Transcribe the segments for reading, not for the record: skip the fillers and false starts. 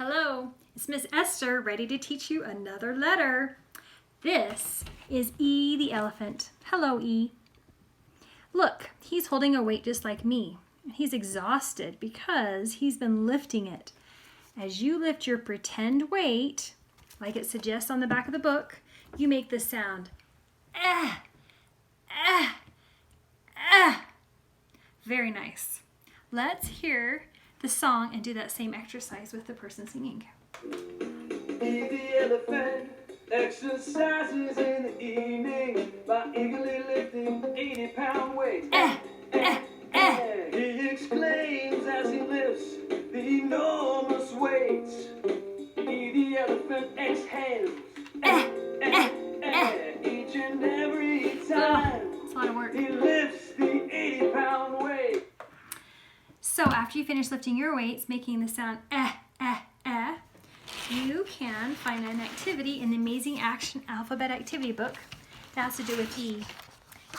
Hello, it's Miss Esther, ready to teach you another letter. This is E the elephant. Hello, E. Look, he's holding a weight just like me. He's exhausted because he's been lifting it. As you lift your pretend weight, like it suggests on the back of the book, you make the sound ah, ah, ah. Very nice. Let's hear the song and do that same exercise with the person singing. The elephant exercises in the evening by eagerly lifting 80-pound weights. He exclaims as he lifts the enormous weights. The elephant exhales each and every time. It's a lot of work. He lifts the 80-pound weight. So after you finish lifting your weights, making the sound you can find an activity in the Amazing Action Alphabet Activity book that has to do with E.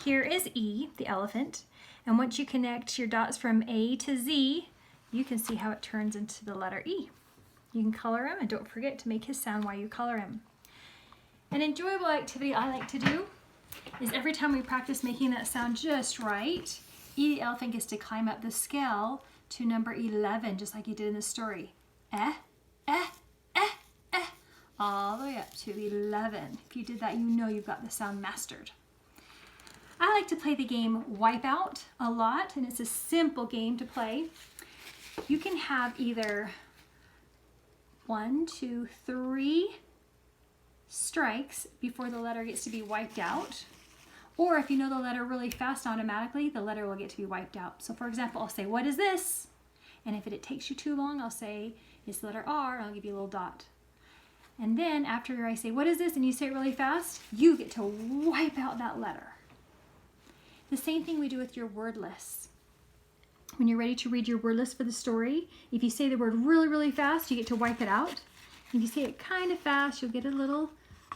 Here is E, the elephant, and once you connect your dots from A to Z, you can see how it turns into the letter E. You can color him, and don't forget to make his sound while you color him. An enjoyable activity I like to do is every time we practice making that sound just right, E the elephant gets to climb up the scale to number 11, just like he did in the story. All the way up to 11. If you did that, you know you've got the sound mastered. I like to play the game Wipeout a lot, and it's a simple game to play. You can have either 1, 2, 3 strikes before the letter gets to be wiped out. Or if you know the letter really fast automatically, the letter will get to be wiped out. So for example, I'll say, what is this? And if it takes you too long, I'll say, it's the letter R, and I'll give you a little dot. And then after I say, what is this? And you say it really fast, you get to wipe out that letter. The same thing we do with your word lists. When you're ready to read your word list for the story, if you say the word really, really fast, you get to wipe it out. If you say it kind of fast, you'll get a little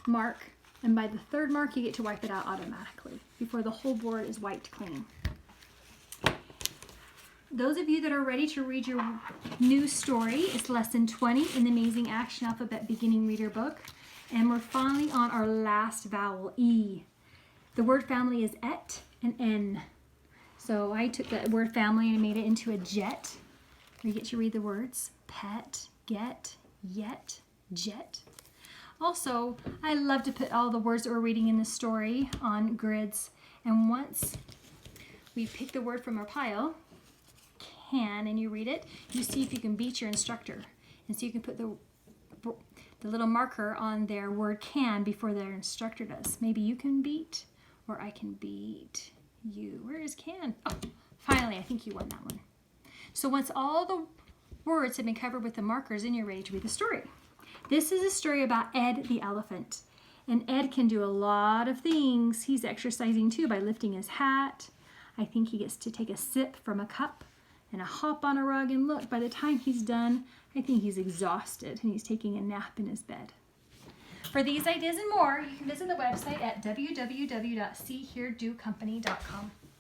mark. And by the third mark, you get to wipe it out automatically before the whole board is wiped clean. Those of you that are ready to read your new story, it's lesson 20 in the Amazing Action Alphabet Beginning Reader book. And we're finally on our last vowel, E. The word family is et and n. So I took that word family and made it into a jet. We get to read the words pet, get, yet, jet. Also, I love to put all the words that we're reading in the story on grids. And once we pick the word from our pile, can, and you read it, you see if you can beat your instructor. And so you can put the little marker on their word can before their instructor does. Maybe you can beat, or I can beat you. Where is can? Oh, finally, I think you won that one. So once all the words have been covered with the markers, then you're ready to read the story. This is a story about Ed the elephant. And Ed can do a lot of things. He's exercising too by lifting his hat. I think he gets to take a sip from a cup and a hop on a rug. And look, by the time he's done, I think he's exhausted and he's taking a nap in his bed. For these ideas and more, you can visit the website at www.seeheardocompany.com.